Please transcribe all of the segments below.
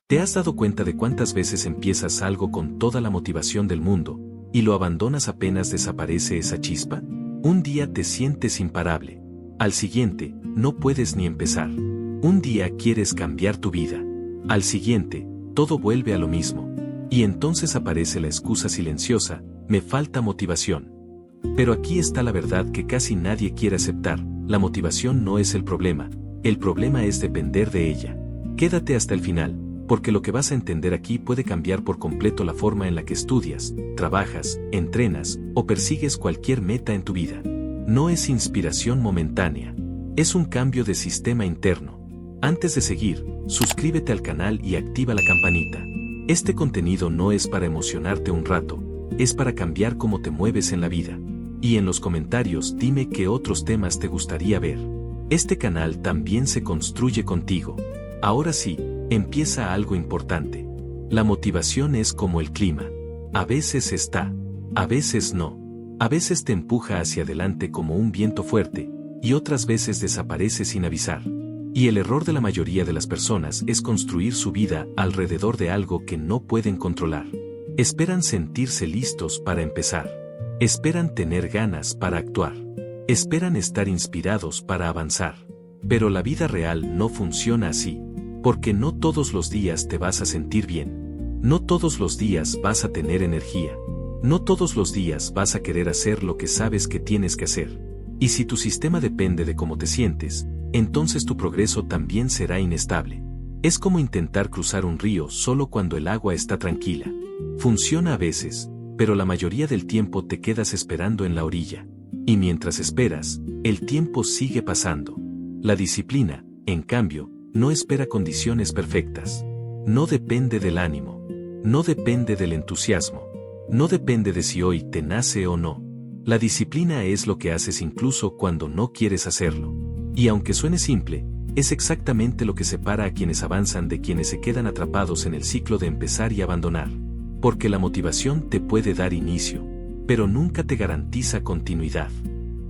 ¿Te has dado cuenta de cuántas veces empiezas algo con toda la motivación del mundo, y lo abandonas apenas desaparece esa chispa? Un día te sientes imparable. Al siguiente, no puedes ni empezar. Un día quieres cambiar tu vida. Al siguiente, todo vuelve a lo mismo. Y entonces aparece la excusa silenciosa, me falta motivación. Pero aquí está la verdad que casi nadie quiere aceptar, la motivación no es el problema es depender de ella. Quédate hasta el final, porque lo que vas a entender aquí puede cambiar por completo la forma en la que estudias, trabajas, entrenas o persigues cualquier meta en tu vida. No es inspiración momentánea, es un cambio de sistema interno. Antes de seguir, suscríbete al canal y activa la campanita. Este contenido no es para emocionarte un rato, es para cambiar cómo te mueves en la vida. Y en los comentarios dime qué otros temas te gustaría ver. Este canal también se construye contigo. Ahora sí, empieza algo importante. La motivación es como el clima. A veces está, a veces no. A veces te empuja hacia adelante como un viento fuerte, y otras veces desaparece sin avisar. Y el error de la mayoría de las personas es construir su vida alrededor de algo que no pueden controlar. Esperan sentirse listos para empezar. Esperan tener ganas para actuar. Esperan estar inspirados para avanzar. Pero la vida real no funciona así. Porque no todos los días te vas a sentir bien. No todos los días vas a tener energía. No todos los días vas a querer hacer lo que sabes que tienes que hacer. Y si tu sistema depende de cómo te sientes, entonces tu progreso también será inestable. Es como intentar cruzar un río solo cuando el agua está tranquila. Funciona a veces, pero la mayoría del tiempo te quedas esperando en la orilla. Y mientras esperas, el tiempo sigue pasando. La disciplina, en cambio, no espera condiciones perfectas. No depende del ánimo. No depende del entusiasmo. No depende de si hoy te nace o no. La disciplina es lo que haces incluso cuando no quieres hacerlo. Y aunque suene simple, es exactamente lo que separa a quienes avanzan de quienes se quedan atrapados en el ciclo de empezar y abandonar. Porque la motivación te puede dar inicio, pero nunca te garantiza continuidad.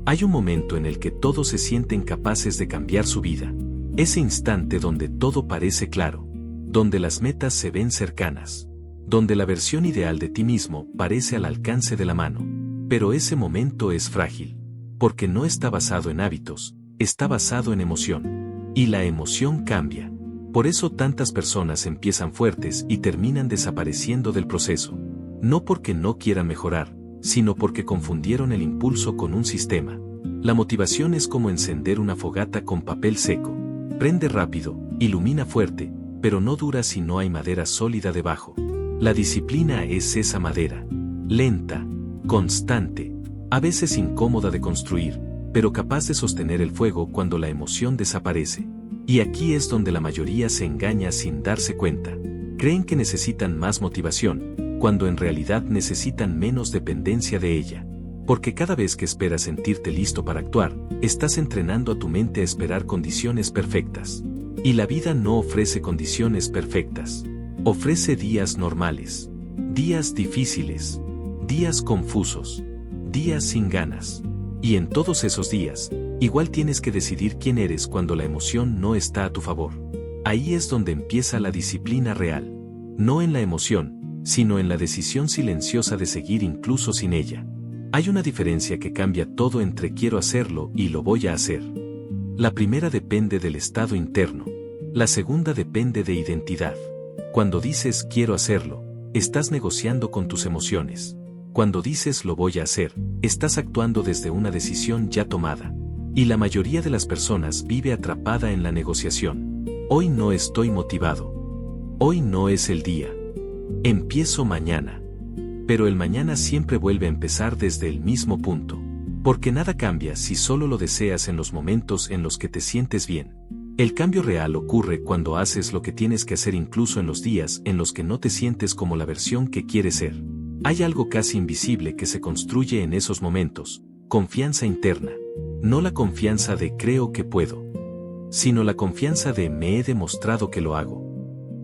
Hay un momento en el que todos se sienten capaces de cambiar su vida. Ese instante donde todo parece claro, donde las metas se ven cercanas, donde la versión ideal de ti mismo parece al alcance de la mano. Pero ese momento es frágil, porque no está basado en hábitos, está basado en emoción. Y la emoción cambia. Por eso tantas personas empiezan fuertes y terminan desapareciendo del proceso. No porque no quieran mejorar, sino porque confundieron el impulso con un sistema. La motivación es como encender una fogata con papel seco. Prende rápido, ilumina fuerte, pero no dura si no hay madera sólida debajo. La disciplina es esa madera. Lenta, constante, a veces incómoda de construir, pero capaz de sostener el fuego cuando la emoción desaparece. Y aquí es donde la mayoría se engaña sin darse cuenta. Creen que necesitan más motivación, cuando en realidad necesitan menos dependencia de ella. Porque cada vez que esperas sentirte listo para actuar, estás entrenando a tu mente a esperar condiciones perfectas. Y la vida no ofrece condiciones perfectas. Ofrece días normales, días difíciles, días confusos, días sin ganas. Y en todos esos días, igual tienes que decidir quién eres cuando la emoción no está a tu favor. Ahí es donde empieza la disciplina real. No en la emoción, sino en la decisión silenciosa de seguir incluso sin ella. Hay una diferencia que cambia todo entre quiero hacerlo y lo voy a hacer. La primera depende del estado interno. La segunda depende de identidad. Cuando dices quiero hacerlo, estás negociando con tus emociones. Cuando dices lo voy a hacer, estás actuando desde una decisión ya tomada. Y la mayoría de las personas vive atrapada en la negociación. Hoy no estoy motivado. Hoy no es el día. Empiezo mañana. Pero el mañana siempre vuelve a empezar desde el mismo punto. Porque nada cambia si solo lo deseas en los momentos en los que te sientes bien. El cambio real ocurre cuando haces lo que tienes que hacer incluso en los días en los que no te sientes como la versión que quieres ser. Hay algo casi invisible que se construye en esos momentos, confianza interna. No la confianza de creo que puedo, sino la confianza de me he demostrado que lo hago.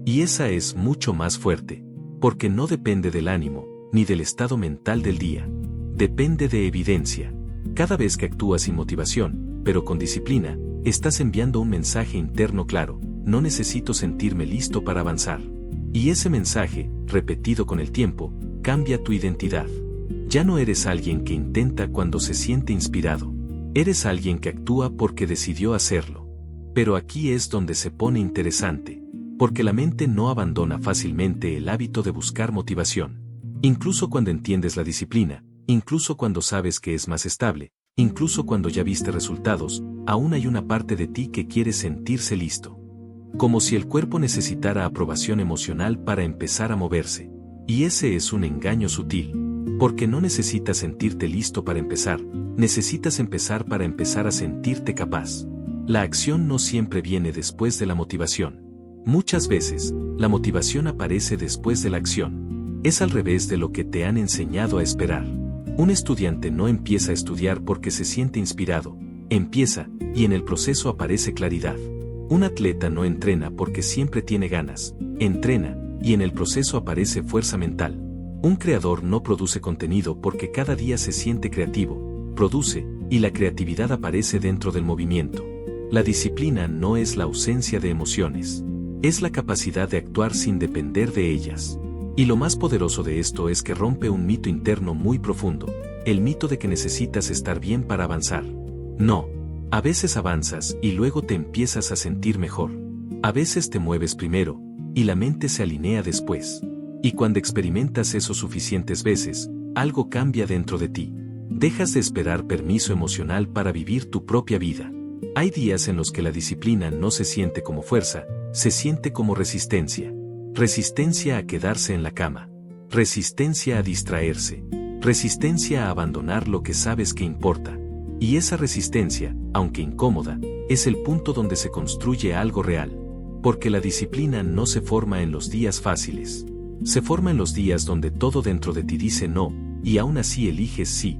Y esa es mucho más fuerte, porque no depende del ánimo, ni del estado mental del día. Depende de evidencia. Cada vez que actúas sin motivación, pero con disciplina, estás enviando un mensaje interno claro: no necesito sentirme listo para avanzar. Y ese mensaje, repetido con el tiempo, cambia tu identidad. Ya no eres alguien que intenta cuando se siente inspirado. Eres alguien que actúa porque decidió hacerlo. Pero aquí es donde se pone interesante, porque la mente no abandona fácilmente el hábito de buscar motivación. Incluso cuando entiendes la disciplina, incluso cuando sabes que es más estable, incluso cuando ya viste resultados, aún hay una parte de ti que quiere sentirse listo. Como si el cuerpo necesitara aprobación emocional para empezar a moverse. Y ese es un engaño sutil. Porque no necesitas sentirte listo para empezar, necesitas empezar para empezar a sentirte capaz. La acción no siempre viene después de la motivación. Muchas veces, la motivación aparece después de la acción. Es al revés de lo que te han enseñado a esperar. Un estudiante no empieza a estudiar porque se siente inspirado, empieza, y en el proceso aparece claridad. Un atleta no entrena porque siempre tiene ganas, entrena, y en el proceso aparece fuerza mental. Un creador no produce contenido porque cada día se siente creativo, produce, y la creatividad aparece dentro del movimiento. La disciplina no es la ausencia de emociones, es la capacidad de actuar sin depender de ellas. Y lo más poderoso de esto es que rompe un mito interno muy profundo, el mito de que necesitas estar bien para avanzar. No, a veces avanzas y luego te empiezas a sentir mejor. A veces te mueves primero, y la mente se alinea después. Y cuando experimentas eso suficientes veces, algo cambia dentro de ti. Dejas de esperar permiso emocional para vivir tu propia vida. Hay días en los que la disciplina no se siente como fuerza, se siente como resistencia. Resistencia a quedarse en la cama. Resistencia a distraerse. Resistencia a abandonar lo que sabes que importa. Y esa resistencia, aunque incómoda, es el punto donde se construye algo real. Porque la disciplina no se forma en los días fáciles. Se forma en los días donde todo dentro de ti dice no, y aún así eliges sí.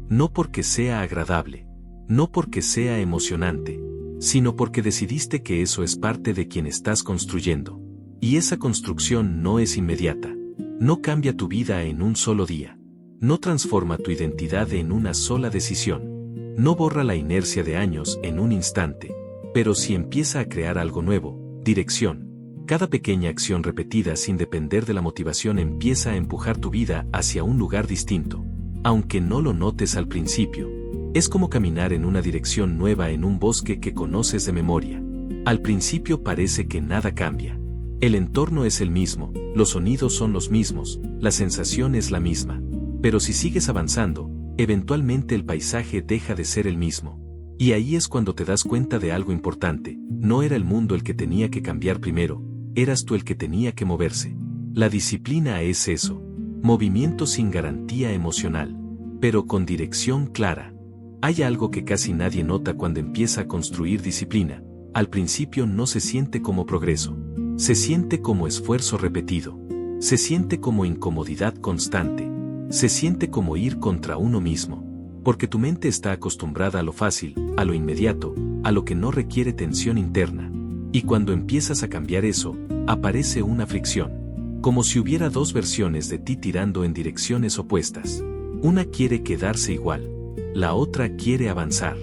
No porque sea agradable, no porque sea emocionante, sino porque decidiste que eso es parte de quien estás construyendo. Y esa construcción no es inmediata. No cambia tu vida en un solo día. No transforma tu identidad en una sola decisión. No borra la inercia de años en un instante. Pero sí empieza a crear algo nuevo, dirección. Cada pequeña acción repetida sin depender de la motivación empieza a empujar tu vida hacia un lugar distinto. Aunque no lo notes al principio. Es como caminar en una dirección nueva en un bosque que conoces de memoria. Al principio parece que nada cambia. El entorno es el mismo, los sonidos son los mismos, la sensación es la misma. Pero si sigues avanzando, eventualmente el paisaje deja de ser el mismo. Y ahí es cuando te das cuenta de algo importante. No era el mundo el que tenía que cambiar primero. Eras tú el que tenía que moverse. La disciplina es eso. Movimiento sin garantía emocional, pero con dirección clara. Hay algo que casi nadie nota cuando empieza a construir disciplina. Al principio no se siente como progreso. Se siente como esfuerzo repetido. Se siente como incomodidad constante. Se siente como ir contra uno mismo. Porque tu mente está acostumbrada a lo fácil, a lo inmediato, a lo que no requiere tensión interna. Y cuando empiezas a cambiar eso, aparece una fricción. Como si hubiera dos versiones de ti tirando en direcciones opuestas. Una quiere quedarse igual. La otra quiere avanzar.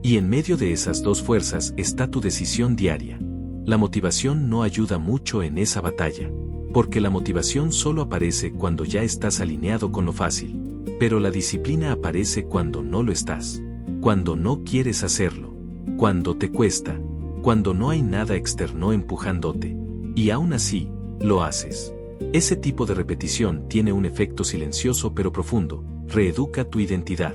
Y en medio de esas dos fuerzas está tu decisión diaria. La motivación no ayuda mucho en esa batalla. Porque la motivación solo aparece cuando ya estás alineado con lo fácil. Pero la disciplina aparece cuando no lo estás. Cuando no quieres hacerlo. Cuando te cuesta. Cuando no hay nada externo empujándote. Y aún así, lo haces. Ese tipo de repetición tiene un efecto silencioso pero profundo. Reeduca tu identidad.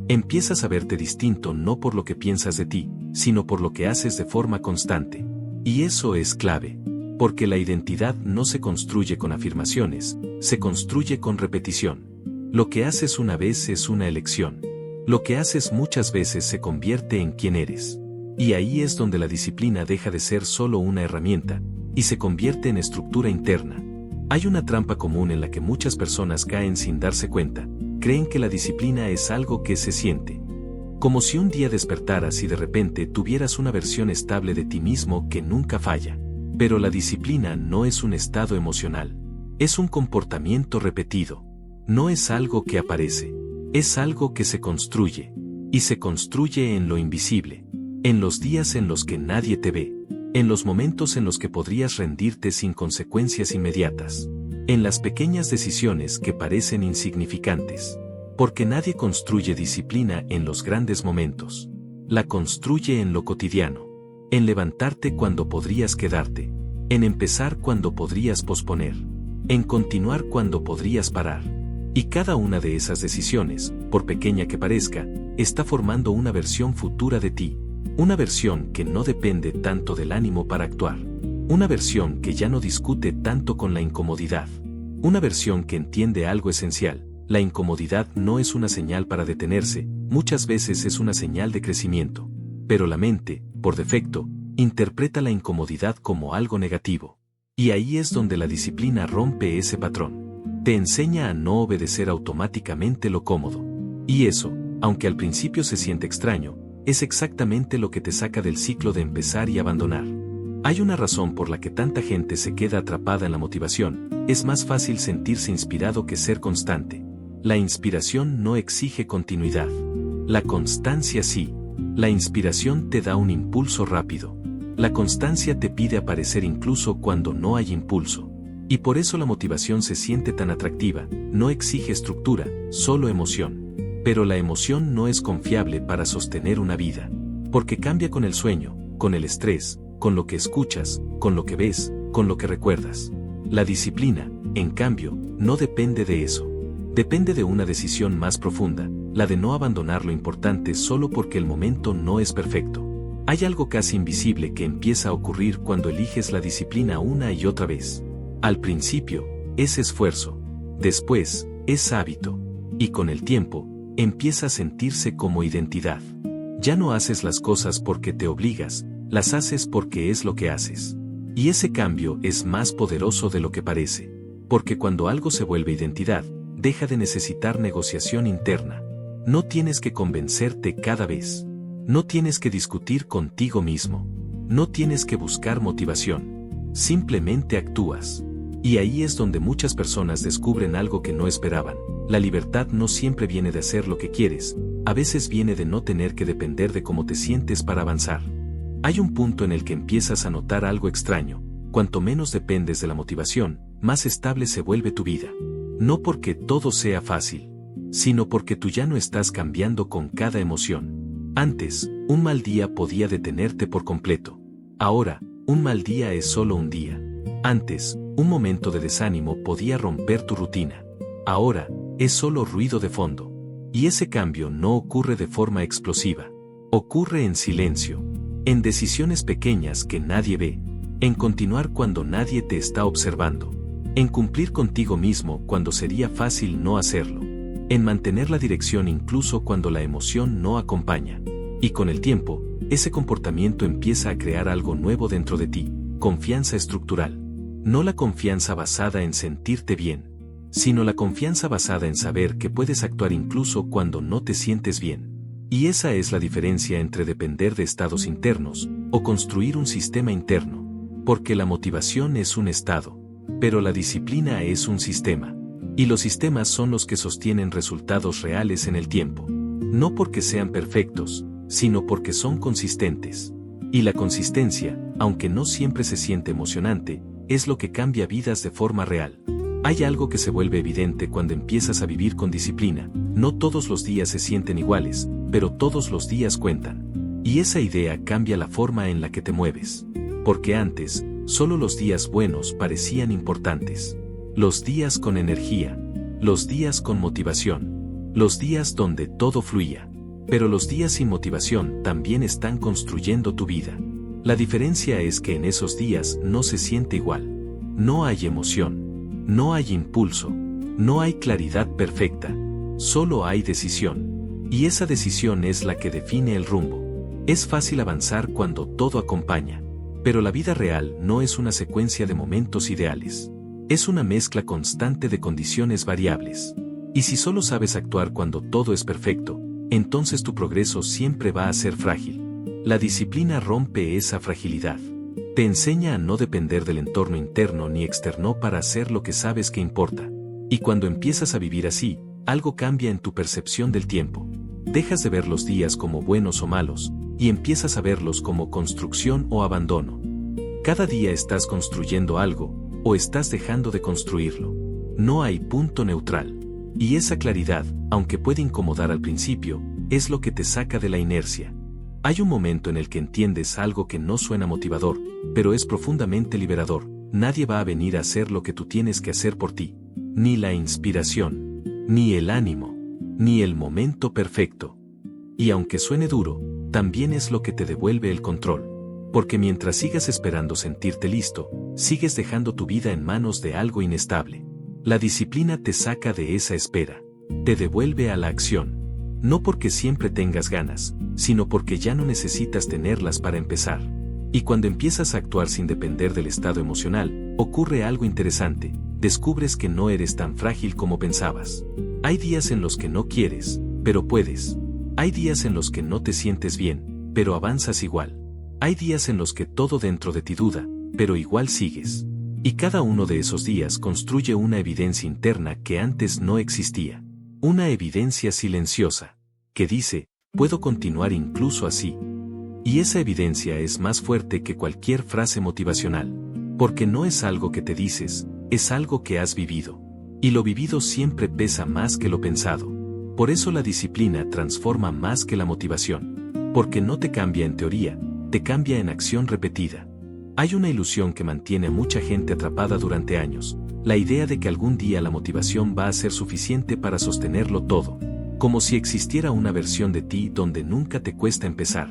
Empiezas a verte distinto no por lo que piensas de ti, sino por lo que haces de forma constante. Y eso es clave. Porque la identidad no se construye con afirmaciones, se construye con repetición. Lo que haces una vez es una elección. Lo que haces muchas veces se convierte en quien eres. Y ahí es donde la disciplina deja de ser solo una herramienta, y se convierte en estructura interna. Hay una trampa común en la que muchas personas caen sin darse cuenta. Creen que la disciplina es algo que se siente. Como si un día despertaras y de repente tuvieras una versión estable de ti mismo que nunca falla. Pero la disciplina no es un estado emocional. Es un comportamiento repetido. No es algo que aparece. Es algo que se construye. Y se construye en lo invisible. En los días en los que nadie te ve. En los momentos en los que podrías rendirte sin consecuencias inmediatas. En las pequeñas decisiones que parecen insignificantes. Porque nadie construye disciplina en los grandes momentos. La construye en lo cotidiano. En levantarte cuando podrías quedarte. En empezar cuando podrías posponer. En continuar cuando podrías parar. Y cada una de esas decisiones, por pequeña que parezca, está formando una versión futura de ti. Una versión que no depende tanto del ánimo para actuar. Una versión que ya no discute tanto con la incomodidad. Una versión que entiende algo esencial. La incomodidad no es una señal para detenerse, muchas veces es una señal de crecimiento. Pero la mente, por defecto, interpreta la incomodidad como algo negativo. Y ahí es donde la disciplina rompe ese patrón. Te enseña a no obedecer automáticamente lo cómodo. Y eso, aunque al principio se siente extraño, es exactamente lo que te saca del ciclo de empezar y abandonar. Hay una razón por la que tanta gente se queda atrapada en la motivación. Es más fácil sentirse inspirado que ser constante. La inspiración no exige continuidad. La constancia sí. La inspiración te da un impulso rápido. La constancia te pide aparecer incluso cuando no hay impulso. Y por eso la motivación se siente tan atractiva, no exige estructura, solo emoción. Pero la emoción no es confiable para sostener una vida. Porque cambia con el sueño, con el estrés, con lo que escuchas, con lo que ves, con lo que recuerdas. La disciplina, en cambio, no depende de eso. Depende de una decisión más profunda, la de no abandonar lo importante solo porque el momento no es perfecto. Hay algo casi invisible que empieza a ocurrir cuando eliges la disciplina una y otra vez. Al principio, es esfuerzo. Después, es hábito. Y con el tiempo, empieza a sentirse como identidad. Ya no haces las cosas porque te obligas, las haces porque es lo que haces. Y ese cambio es más poderoso de lo que parece. Porque cuando algo se vuelve identidad, deja de necesitar negociación interna. No tienes que convencerte cada vez. No tienes que discutir contigo mismo. No tienes que buscar motivación. Simplemente actúas. Y ahí es donde muchas personas descubren algo que no esperaban. La libertad no siempre viene de hacer lo que quieres, a veces viene de no tener que depender de cómo te sientes para avanzar. Hay un punto en el que empiezas a notar algo extraño. Cuanto menos dependes de la motivación, más estable se vuelve tu vida. No porque todo sea fácil, sino porque tú ya no estás cambiando con cada emoción. Antes, un mal día podía detenerte por completo. Ahora, un mal día es solo un día. Antes, un momento de desánimo podía romper tu rutina. Ahora, es solo ruido de fondo. Y ese cambio no ocurre de forma explosiva. Ocurre en silencio. En decisiones pequeñas que nadie ve. En continuar cuando nadie te está observando. En cumplir contigo mismo cuando sería fácil no hacerlo. En mantener la dirección incluso cuando la emoción no acompaña. Y con el tiempo, ese comportamiento empieza a crear algo nuevo dentro de ti, confianza estructural. No la confianza basada en sentirte bien, sino la confianza basada en saber que puedes actuar incluso cuando no te sientes bien. Y esa es la diferencia entre depender de estados internos, o construir un sistema interno. Porque la motivación es un estado, pero la disciplina es un sistema. Y los sistemas son los que sostienen resultados reales en el tiempo. No porque sean perfectos, sino porque son consistentes. Y la consistencia, aunque no siempre se siente emocionante, es lo que cambia vidas de forma real. Hay algo que se vuelve evidente cuando empiezas a vivir con disciplina. No todos los días se sienten iguales, pero todos los días cuentan. Y esa idea cambia la forma en la que te mueves. Porque antes, solo los días buenos parecían importantes. Los días con energía. Los días con motivación. Los días donde todo fluía. Pero los días sin motivación también están construyendo tu vida. La diferencia es que en esos días no se siente igual. No hay emoción. No hay impulso. No hay claridad perfecta. Solo hay decisión. Y esa decisión es la que define el rumbo. Es fácil avanzar cuando todo acompaña. Pero la vida real no es una secuencia de momentos ideales. Es una mezcla constante de condiciones variables. Y si solo sabes actuar cuando todo es perfecto, entonces tu progreso siempre va a ser frágil. La disciplina rompe esa fragilidad. Te enseña a no depender del entorno interno ni externo para hacer lo que sabes que importa. Y cuando empiezas a vivir así, algo cambia en tu percepción del tiempo. Dejas de ver los días como buenos o malos, y empiezas a verlos como construcción o abandono. Cada día estás construyendo algo, o estás dejando de construirlo. No hay punto neutral. Y esa claridad, aunque puede incomodar al principio, es lo que te saca de la inercia. Hay un momento en el que entiendes algo que no suena motivador, pero es profundamente liberador. Nadie va a venir a hacer lo que tú tienes que hacer por ti. Ni la inspiración, ni el ánimo, ni el momento perfecto. Y aunque suene duro, también es lo que te devuelve el control. Porque mientras sigas esperando sentirte listo, sigues dejando tu vida en manos de algo inestable. La disciplina te saca de esa espera. Te devuelve a la acción. No porque siempre tengas ganas, sino porque ya no necesitas tenerlas para empezar. Y cuando empiezas a actuar sin depender del estado emocional, ocurre algo interesante. Descubres que no eres tan frágil como pensabas. Hay días en los que no quieres, pero puedes. Hay días en los que no te sientes bien, pero avanzas igual. Hay días en los que todo dentro de ti duda, pero igual sigues. Y cada uno de esos días construye una evidencia interna que antes no existía. Una evidencia silenciosa, que dice, puedo continuar incluso así. Y esa evidencia es más fuerte que cualquier frase motivacional. Porque no es algo que te dices, es algo que has vivido. Y lo vivido siempre pesa más que lo pensado. Por eso la disciplina transforma más que la motivación. Porque no te cambia en teoría, te cambia en acción repetida. Hay una ilusión que mantiene a mucha gente atrapada durante años, la idea de que algún día la motivación va a ser suficiente para sostenerlo todo, como si existiera una versión de ti donde nunca te cuesta empezar,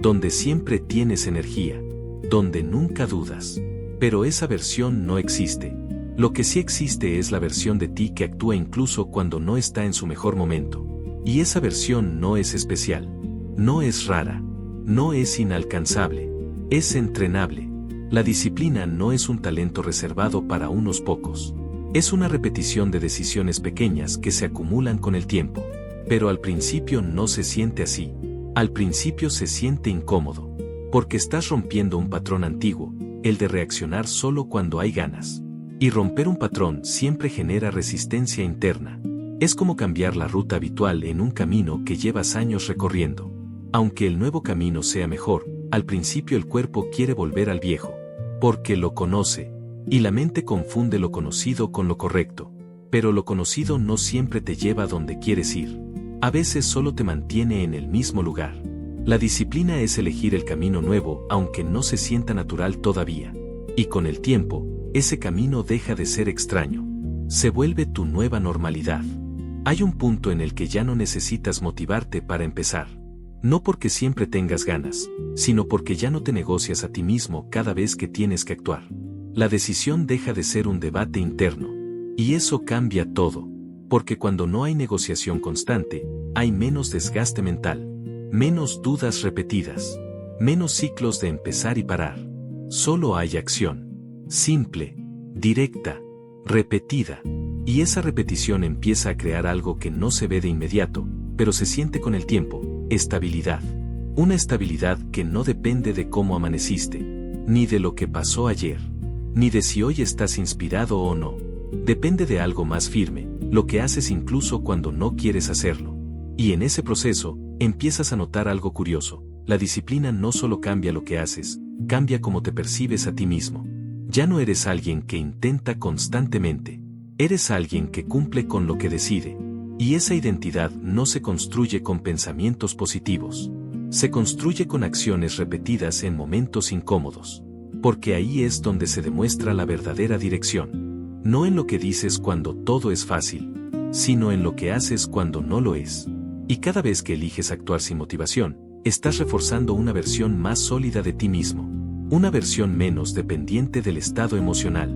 donde siempre tienes energía, donde nunca dudas. Pero esa versión no existe. Lo que sí existe es la versión de ti que actúa incluso cuando no está en su mejor momento. Y esa versión no es especial, no es rara. No es inalcanzable, es entrenable. La disciplina no es un talento reservado para unos pocos. Es una repetición de decisiones pequeñas que se acumulan con el tiempo. Pero al principio no se siente así. Al principio se siente incómodo. Porque estás rompiendo un patrón antiguo, el de reaccionar solo cuando hay ganas. Y romper un patrón siempre genera resistencia interna. Es como cambiar la ruta habitual en un camino que llevas años recorriendo. Aunque el nuevo camino sea mejor, al principio el cuerpo quiere volver al viejo, porque lo conoce, y la mente confunde lo conocido con lo correcto. Pero lo conocido no siempre te lleva donde quieres ir. A veces solo te mantiene en el mismo lugar. La disciplina es elegir el camino nuevo aunque no se sienta natural todavía. Y con el tiempo, ese camino deja de ser extraño. Se vuelve tu nueva normalidad. Hay un punto en el que ya no necesitas motivarte para empezar. No porque siempre tengas ganas, sino porque ya no te negocias a ti mismo cada vez que tienes que actuar. La decisión deja de ser un debate interno. Y eso cambia todo. Porque cuando no hay negociación constante, hay menos desgaste mental, menos dudas repetidas, menos ciclos de empezar y parar. Solo hay acción. Simple, directa, repetida. Y esa repetición empieza a crear algo que no se ve de inmediato, pero se siente con el tiempo. Estabilidad. Una estabilidad que no depende de cómo amaneciste, ni de lo que pasó ayer, ni de si hoy estás inspirado o no. Depende de algo más firme, lo que haces incluso cuando no quieres hacerlo. Y en ese proceso, empiezas a notar algo curioso. La disciplina no solo cambia lo que haces, cambia cómo te percibes a ti mismo. Ya no eres alguien que intenta constantemente. Eres alguien que cumple con lo que decide. Y esa identidad no se construye con pensamientos positivos. Se construye con acciones repetidas en momentos incómodos. Porque ahí es donde se demuestra la verdadera dirección. No en lo que dices cuando todo es fácil, sino en lo que haces cuando no lo es. Y cada vez que eliges actuar sin motivación, estás reforzando una versión más sólida de ti mismo. Una versión menos dependiente del estado emocional.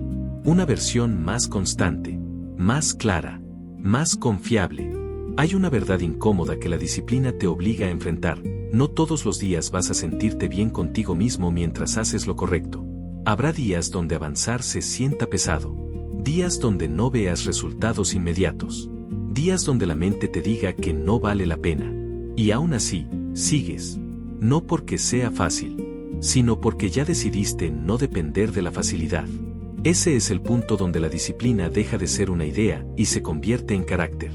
Una versión más constante, más clara, más confiable. Hay una verdad incómoda que la disciplina te obliga a enfrentar. No todos los días vas a sentirte bien contigo mismo mientras haces lo correcto. Habrá días donde avanzar se sienta pesado. Días donde no veas resultados inmediatos. Días donde la mente te diga que no vale la pena. Y aún así, sigues. No porque sea fácil, sino porque ya decidiste no depender de la facilidad. Ese es el punto donde la disciplina deja de ser una idea y se convierte en carácter.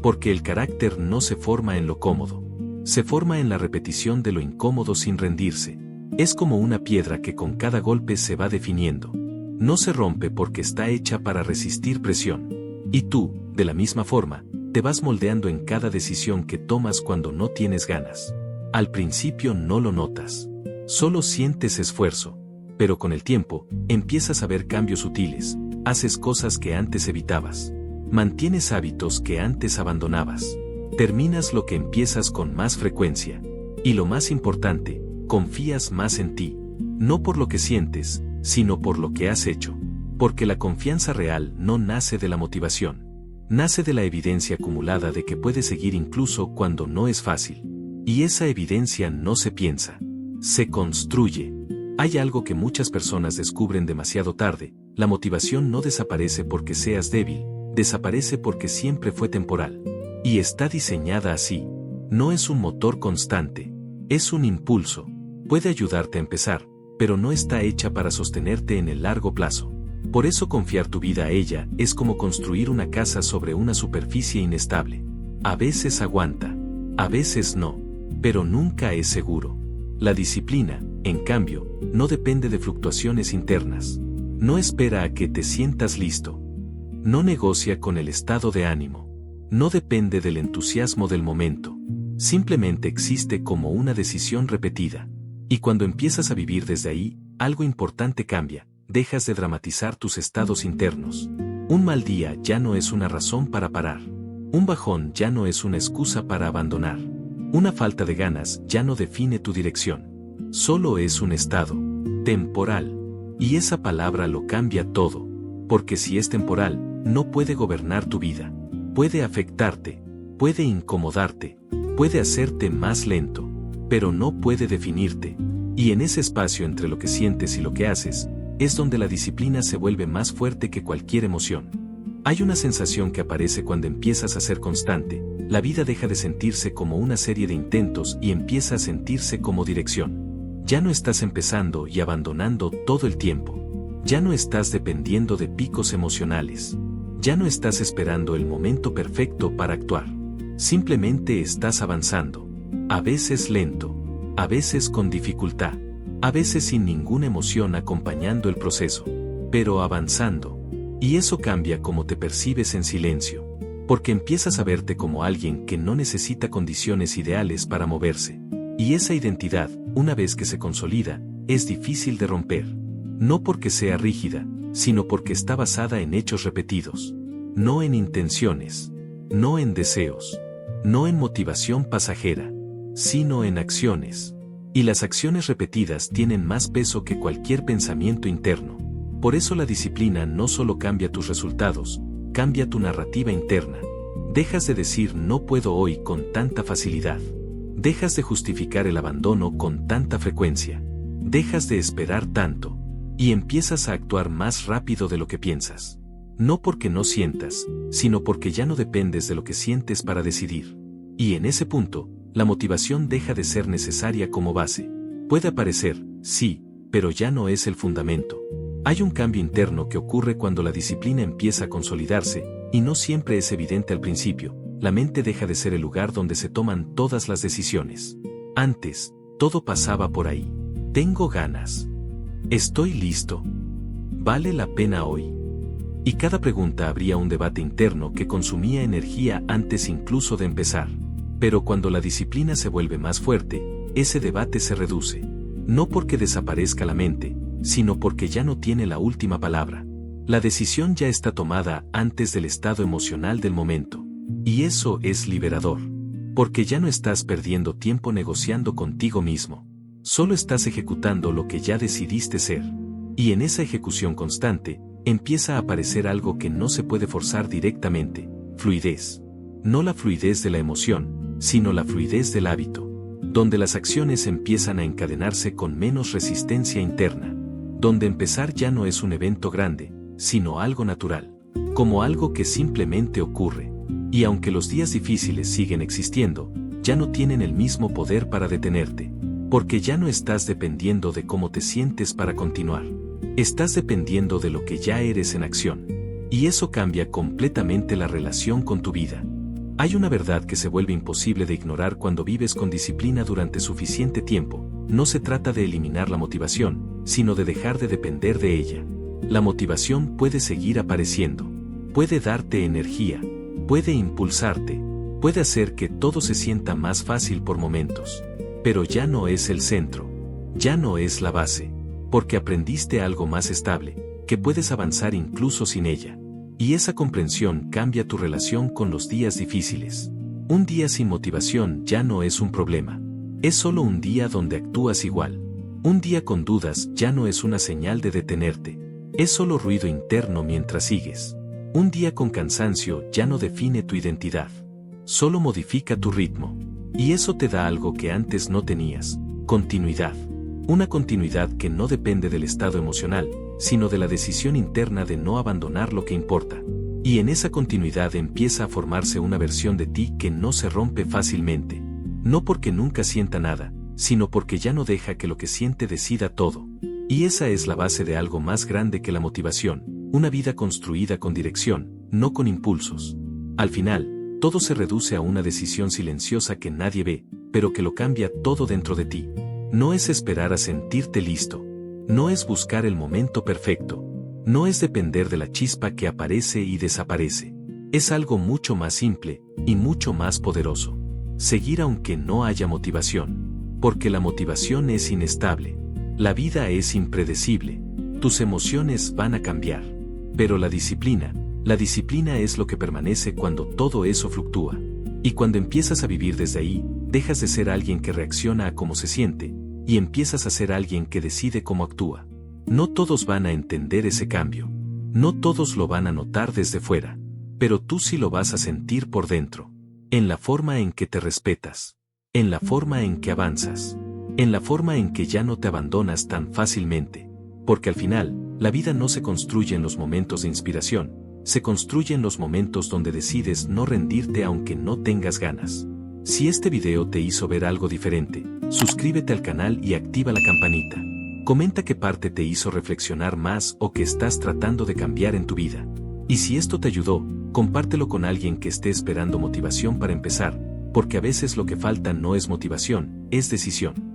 Porque el carácter no se forma en lo cómodo. Se forma en la repetición de lo incómodo sin rendirse. Es como una piedra que con cada golpe se va definiendo. No se rompe porque está hecha para resistir presión. Y tú, de la misma forma, te vas moldeando en cada decisión que tomas cuando no tienes ganas. Al principio no lo notas. Solo sientes esfuerzo. Pero con el tiempo, empiezas a ver cambios sutiles. Haces cosas que antes evitabas. Mantienes hábitos que antes abandonabas. Terminas lo que empiezas con más frecuencia. Y lo más importante, confías más en ti. No por lo que sientes, sino por lo que has hecho. Porque la confianza real no nace de la motivación. Nace de la evidencia acumulada de que puedes seguir incluso cuando no es fácil. Y esa evidencia no se piensa. Se construye. Hay algo que muchas personas descubren demasiado tarde: la motivación no desaparece porque seas débil, desaparece porque siempre fue temporal. Y está diseñada así. No es un motor constante, es un impulso. Puede ayudarte a empezar, pero no está hecha para sostenerte en el largo plazo. Por eso confiar tu vida a ella es como construir una casa sobre una superficie inestable. A veces aguanta, a veces no, pero nunca es seguro. La disciplina, en cambio, no depende de fluctuaciones internas. No espera a que te sientas listo. No negocia con el estado de ánimo. No depende del entusiasmo del momento. Simplemente existe como una decisión repetida. Y cuando empiezas a vivir desde ahí, algo importante cambia. Dejas de dramatizar tus estados internos. Un mal día ya no es una razón para parar. Un bajón ya no es una excusa para abandonar. Una falta de ganas ya no define tu dirección. Solo es un estado temporal. Y esa palabra lo cambia todo. Porque si es temporal, no puede gobernar tu vida. Puede afectarte, puede incomodarte, puede hacerte más lento, pero no puede definirte. Y en ese espacio entre lo que sientes y lo que haces, es donde la disciplina se vuelve más fuerte que cualquier emoción. Hay una sensación que aparece cuando empiezas a ser constante. La vida deja de sentirse como una serie de intentos y empieza a sentirse como dirección. Ya no estás empezando y abandonando todo el tiempo. Ya no estás dependiendo de picos emocionales. Ya no estás esperando el momento perfecto para actuar. Simplemente estás avanzando. A veces lento, a veces con dificultad, a veces sin ninguna emoción acompañando el proceso, pero avanzando. Y eso cambia cómo te percibes en silencio, porque empiezas a verte como alguien que no necesita condiciones ideales para moverse. Y esa identidad, una vez que se consolida, es difícil de romper. No porque sea rígida, sino porque está basada en hechos repetidos. No en intenciones, no en deseos, no en motivación pasajera, sino en acciones. Y las acciones repetidas tienen más peso que cualquier pensamiento interno. Por eso la disciplina no solo cambia tus resultados, cambia tu narrativa interna. Dejas de decir no puedo hoy con tanta facilidad. Dejas de justificar el abandono con tanta frecuencia. Dejas de esperar tanto. Y empiezas a actuar más rápido de lo que piensas. No porque no sientas, sino porque ya no dependes de lo que sientes para decidir. Y en ese punto, la motivación deja de ser necesaria como base. Puede aparecer, sí, pero ya no es el fundamento. Hay un cambio interno que ocurre cuando la disciplina empieza a consolidarse, y no siempre es evidente al principio. La mente deja de ser el lugar donde se toman todas las decisiones. Antes, todo pasaba por ahí. Tengo ganas. Estoy listo. ¿Vale la pena hoy? Y cada pregunta abría un debate interno que consumía energía antes incluso de empezar. Pero cuando la disciplina se vuelve más fuerte, ese debate se reduce. No porque desaparezca la mente, sino porque ya no tiene la última palabra. La decisión ya está tomada antes del estado emocional del momento. Y eso es liberador. Porque ya no estás perdiendo tiempo negociando contigo mismo. Solo estás ejecutando lo que ya decidiste ser. Y en esa ejecución constante, empieza a aparecer algo que no se puede forzar directamente: fluidez. No la fluidez de la emoción, sino la fluidez del hábito. Donde las acciones empiezan a encadenarse con menos resistencia interna. Donde empezar ya no es un evento grande, sino algo natural. Como algo que simplemente ocurre. Y aunque los días difíciles siguen existiendo, ya no tienen el mismo poder para detenerte. Porque ya no estás dependiendo de cómo te sientes para continuar. Estás dependiendo de lo que ya eres en acción. Y eso cambia completamente la relación con tu vida. Hay una verdad que se vuelve imposible de ignorar cuando vives con disciplina durante suficiente tiempo. no se trata de eliminar la motivación, sino de dejar de depender de ella. La motivación puede seguir apareciendo. Puede darte energía. Puede impulsarte. Puede hacer que todo se sienta más fácil por momentos. Pero ya no es el centro. Ya no es la base. Porque aprendiste algo más estable, que puedes avanzar incluso sin ella. Y esa comprensión cambia tu relación con los días difíciles. Un día sin motivación ya no es un problema. Es solo un día donde actúas igual. Un día con dudas ya no es una señal de detenerte. Es solo ruido interno mientras sigues. Un día con cansancio ya no define tu identidad. Solo modifica tu ritmo. Y eso te da algo que antes no tenías: continuidad. Una continuidad que no depende del estado emocional, sino de la decisión interna de no abandonar lo que importa. Y en esa continuidad empieza a formarse una versión de ti que no se rompe fácilmente. No porque nunca sienta nada, sino porque ya no deja que lo que siente decida todo. Y esa es la base de algo más grande que la motivación, una vida construida con dirección, no con impulsos. Al final, todo se reduce a una decisión silenciosa que nadie ve, pero que lo cambia todo dentro de ti. No es esperar a sentirte listo. No es buscar el momento perfecto. No es depender de la chispa que aparece y desaparece. Es algo mucho más simple y mucho más poderoso. Seguir aunque no haya motivación. Porque la motivación es inestable. La vida es impredecible. Tus emociones van a cambiar. Pero la disciplina es lo que permanece cuando todo eso fluctúa. Y cuando empiezas a vivir desde ahí, dejas de ser alguien que reacciona a cómo se siente, y empiezas a ser alguien que decide cómo actúa. No todos van a entender ese cambio. No todos lo van a notar desde fuera. Pero tú sí lo vas a sentir por dentro. En la forma en que te respetas. En la forma en que avanzas. En la forma en que ya no te abandonas tan fácilmente. Porque al final, la vida no se construye en los momentos de inspiración, se construye en los momentos donde decides no rendirte aunque no tengas ganas. Si este video te hizo ver algo diferente, suscríbete al canal y activa la campanita. Comenta qué parte te hizo reflexionar más o qué estás tratando de cambiar en tu vida. Y si esto te ayudó, compártelo con alguien que esté esperando motivación para empezar, porque a veces lo que falta no es motivación, es decisión.